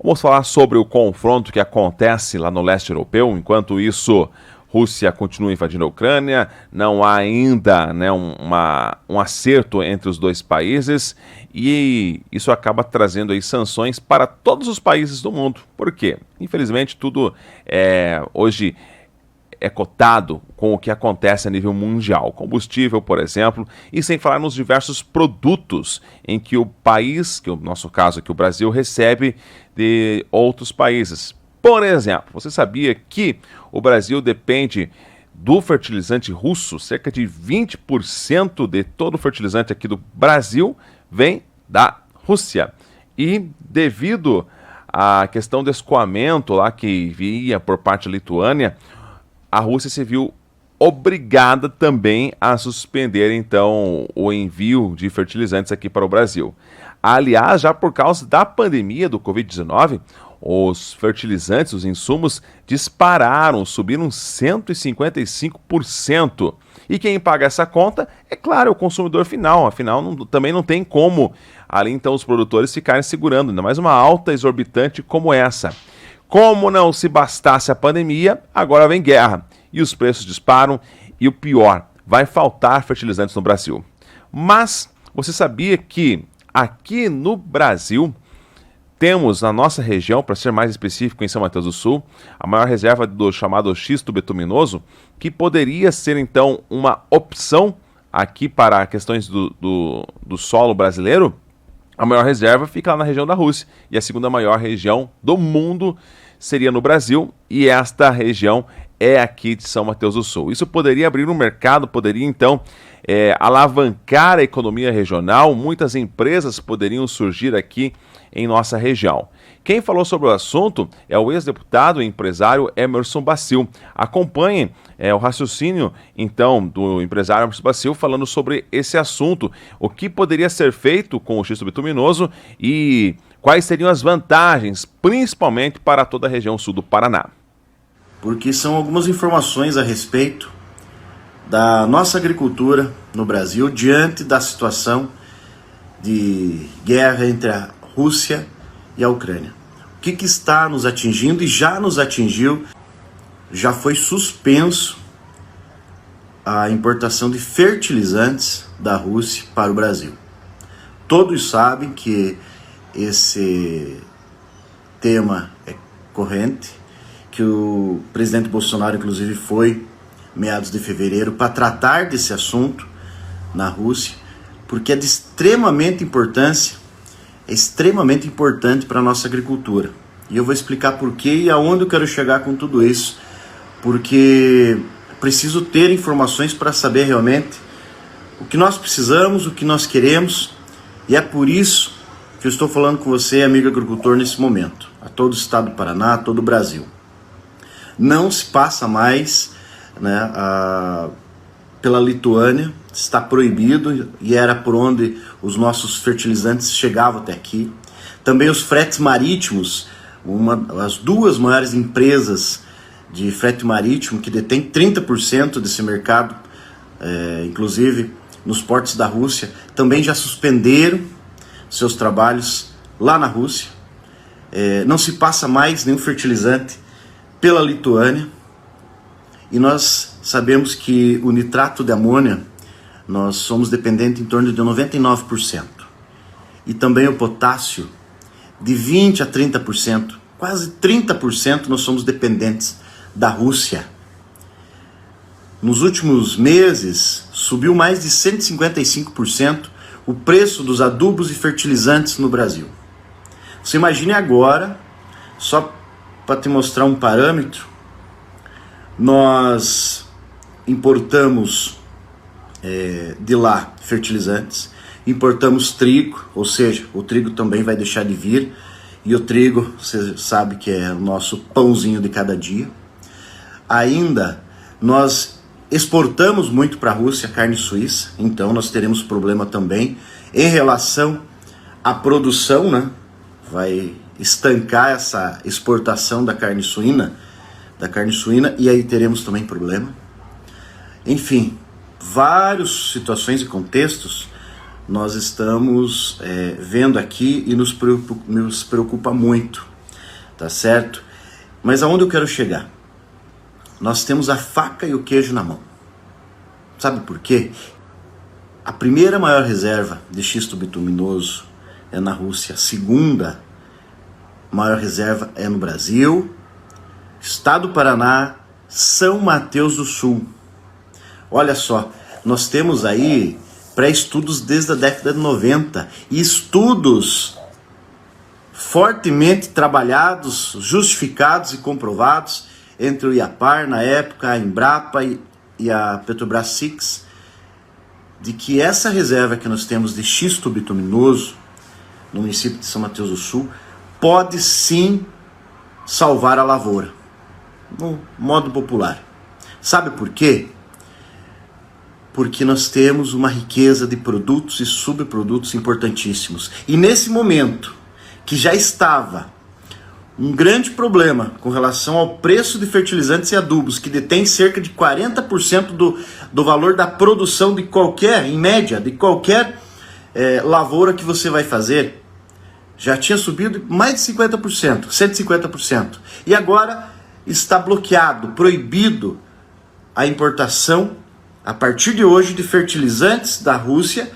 Vamos falar sobre o confronto que acontece lá no leste europeu. Enquanto isso, Rússia continua invadindo a Ucrânia, não há ainda, né, um acerto entre os dois países e isso acaba trazendo aí sanções para todos os países do mundo. Por quê? Infelizmente, tudo hoje é cotado com o que acontece a nível mundial. Combustível, por exemplo, e sem falar nos diversos produtos em que o país, que no nosso caso aqui o Brasil, recebe de outros países. Por exemplo, você sabia que o Brasil depende do fertilizante russo? Cerca de 20% de todo o fertilizante aqui do Brasil vem da Rússia. E devido à questão do escoamento lá que vinha por parte da Lituânia, a Rússia se viu obrigada também a suspender, então, o envio de fertilizantes aqui para o Brasil. Aliás, já por causa da pandemia do Covid-19, os fertilizantes, os insumos, dispararam, subiram 155%. E quem paga essa conta, é claro, é o consumidor final. Afinal, também não tem como, ali então, os produtores ficarem segurando, ainda mais uma alta exorbitante como essa. Como não se bastasse a pandemia, agora vem guerra. E os preços disparam e o pior, vai faltar fertilizantes no Brasil. Mas você sabia que aqui no Brasil temos na nossa região, para ser mais específico em São Mateus do Sul, a maior reserva do chamado xisto betuminoso, que poderia ser então uma opção aqui para questões do solo brasileiro? A maior reserva fica lá na região da Rússia e a segunda maior região do mundo seria no Brasil e esta região é aqui de São Mateus do Sul. Isso poderia abrir um mercado, poderia então alavancar a economia regional, muitas empresas poderiam surgir aqui em nossa região. Quem falou sobre o assunto é o ex-deputado e empresário Emerson Bacil. Acompanhem o raciocínio, então, do empresário Emerson Bacil falando sobre esse assunto, o que poderia ser feito com o xisto bituminoso e quais seriam as vantagens, principalmente para toda a região sul do Paraná. Porque são algumas informações a respeito da nossa agricultura no Brasil diante da situação de guerra entre a Rússia e a Ucrânia. O que está nos atingindo e já nos atingiu, já foi suspenso a importação de fertilizantes da Rússia para o Brasil. Todos sabem que esse tema é corrente, que o presidente Bolsonaro inclusive foi meados de fevereiro para tratar desse assunto na Rússia, porque é de extremamente importância, é extremamente importante para a nossa agricultura. E eu vou explicar por quê e aonde eu quero chegar com tudo isso, porque preciso ter informações para saber realmente o que nós precisamos, o que nós queremos, e é por isso que eu estou falando com você, amigo agricultor, nesse momento, a todo o estado do Paraná, a todo o Brasil. Não se passa mais, né, pela Lituânia, está proibido e era por onde os nossos fertilizantes chegavam até aqui. Também os fretes marítimos, as duas maiores empresas de frete marítimo que detêm 30% desse mercado, inclusive nos portos da Rússia, também já suspenderam seus trabalhos lá na Rússia. Não se passa mais nenhum fertilizante pela Lituânia e nós sabemos que o nitrato de amônia nós somos dependentes em torno de 99% e também o potássio de 20% a 30%, quase 30% nós somos dependentes da Rússia. Nos últimos meses subiu mais de 155% o preço dos adubos e fertilizantes no Brasil. Você imagine agora, só para te mostrar um parâmetro, nós importamos de lá fertilizantes, importamos trigo, ou seja, o trigo também vai deixar de vir, e o trigo, você sabe que é o nosso pãozinho de cada dia. Ainda nós exportamos muito para a Rússia carne suíça, então nós teremos problema também em relação à produção, né? Vai estancar essa exportação da carne suína, e aí teremos também problema. Enfim, várias situações e contextos nós estamos vendo aqui e nos preocupa muito. tá certo? Mas aonde eu quero chegar? Nós temos a faca e o queijo na mão. Sabe por quê? A primeira maior reserva de xisto bituminoso é na Rússia. A segunda maior reserva é no Brasil, Estado do Paraná, São Mateus do Sul. Olha só, nós temos aí pré-estudos desde a década de 90 e estudos fortemente trabalhados, justificados e comprovados entre o IAPAR, na época, a Embrapa e a Petrobras SIX, de que essa reserva que nós temos de xisto bituminoso no município de São Mateus do Sul pode sim salvar a lavoura, no modo popular. Sabe por quê? Porque nós temos uma riqueza de produtos e subprodutos importantíssimos. E nesse momento, que já estava um grande problema com relação ao preço de fertilizantes e adubos, que detém cerca de 40% do valor da produção de qualquer, em média, de qualquer lavoura que você vai fazer, já tinha subido mais de 50%, 150%. E agora está bloqueado, proibido a importação, a partir de hoje, de fertilizantes da Rússia,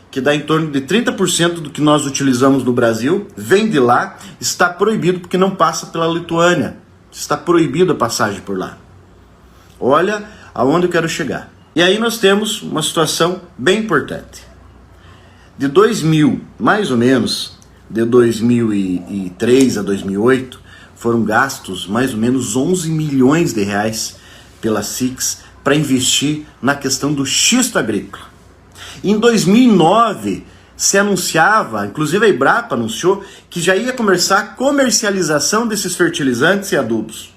que dá em torno de 30% do que nós utilizamos no Brasil, vem de lá, está proibido porque não passa pela Lituânia. Está proibido a passagem por lá. Olha aonde eu quero chegar. E aí nós temos uma situação bem importante. De 2000, mais ou menos, de 2003 a 2008, foram gastos mais ou menos 11 milhões de reais pela SIX para investir na questão do xisto agrícola. Em 2009, se anunciava, inclusive a Embrapa anunciou, que já ia começar a comercialização desses fertilizantes e adubos.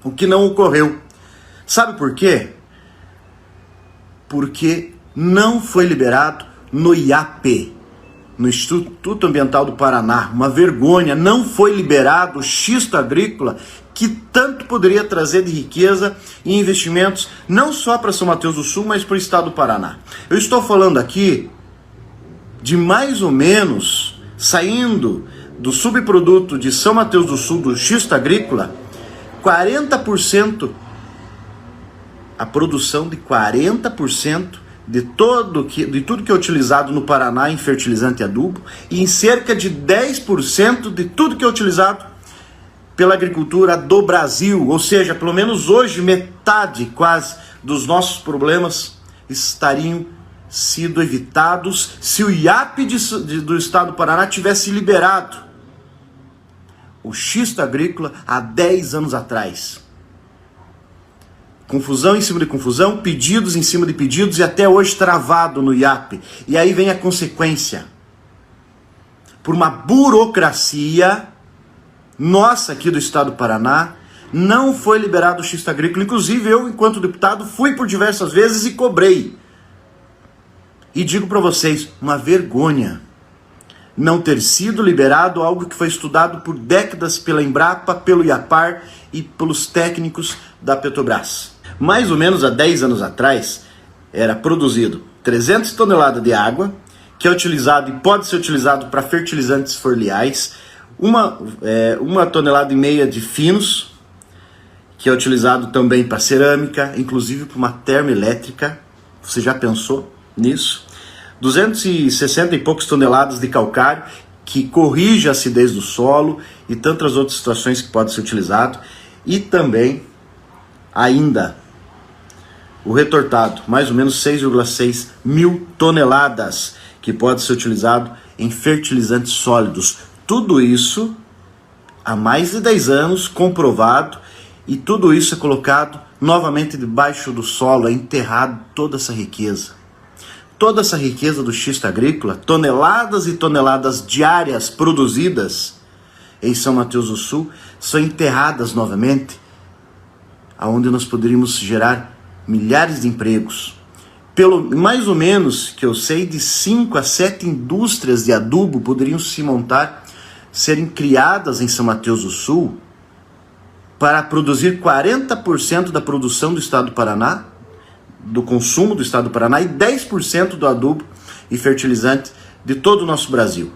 O que não ocorreu. Sabe por quê? Porque não foi liberado no IAP, no Instituto Ambiental do Paraná. Uma vergonha, não foi liberado o xisto agrícola que tanto poderia trazer de riqueza e investimentos, não só para São Mateus do Sul, mas para o estado do Paraná. Eu estou falando aqui de mais ou menos, saindo do subproduto de São Mateus do Sul, do xisto agrícola, 40%, a produção de 40% de tudo que é utilizado no Paraná em fertilizante e adubo, e em cerca de 10% de tudo que é utilizado pela agricultura do Brasil. Ou seja, pelo menos hoje, metade quase dos nossos problemas estariam sido evitados se o IAP do estado do Paraná tivesse liberado o xisto agrícola há 10 anos atrás. Confusão em cima de confusão, pedidos em cima de pedidos e até hoje travado no IAP. E aí vem a consequência. Por uma burocracia nossa aqui do estado do Paraná, não foi liberado o xisto agrícola. Inclusive eu, enquanto deputado, fui por diversas vezes e cobrei. E digo para vocês, uma vergonha não ter sido liberado algo que foi estudado por décadas pela Embrapa, pelo IAPAR e pelos técnicos da Petrobras. Mais ou menos há 10 anos atrás, era produzido 300 toneladas de água, que é utilizado e pode ser utilizado para fertilizantes foliares, uma tonelada e meia de finos, que é utilizado também para cerâmica, inclusive para uma termoelétrica. Você já pensou nisso? 260 e poucas toneladas de calcário, que corrige a acidez do solo e tantas outras situações que pode ser utilizado. E também, ainda, o retortado, mais ou menos 6,6 mil toneladas, que pode ser utilizado em fertilizantes sólidos. Tudo isso há mais de 10 anos, comprovado, e tudo isso é colocado novamente debaixo do solo, é enterrado toda essa riqueza. Toda essa riqueza do xisto agrícola, toneladas e toneladas diárias produzidas em São Mateus do Sul, são enterradas novamente, aonde nós poderíamos gerar milhares de empregos. Pelo mais ou menos, que eu sei, de 5 a 7 indústrias de adubo poderiam se montar, serem criadas em São Mateus do Sul, para produzir 40% da produção do estado do Paraná, do consumo do estado do Paraná, e 10% do adubo e fertilizante de todo o nosso Brasil.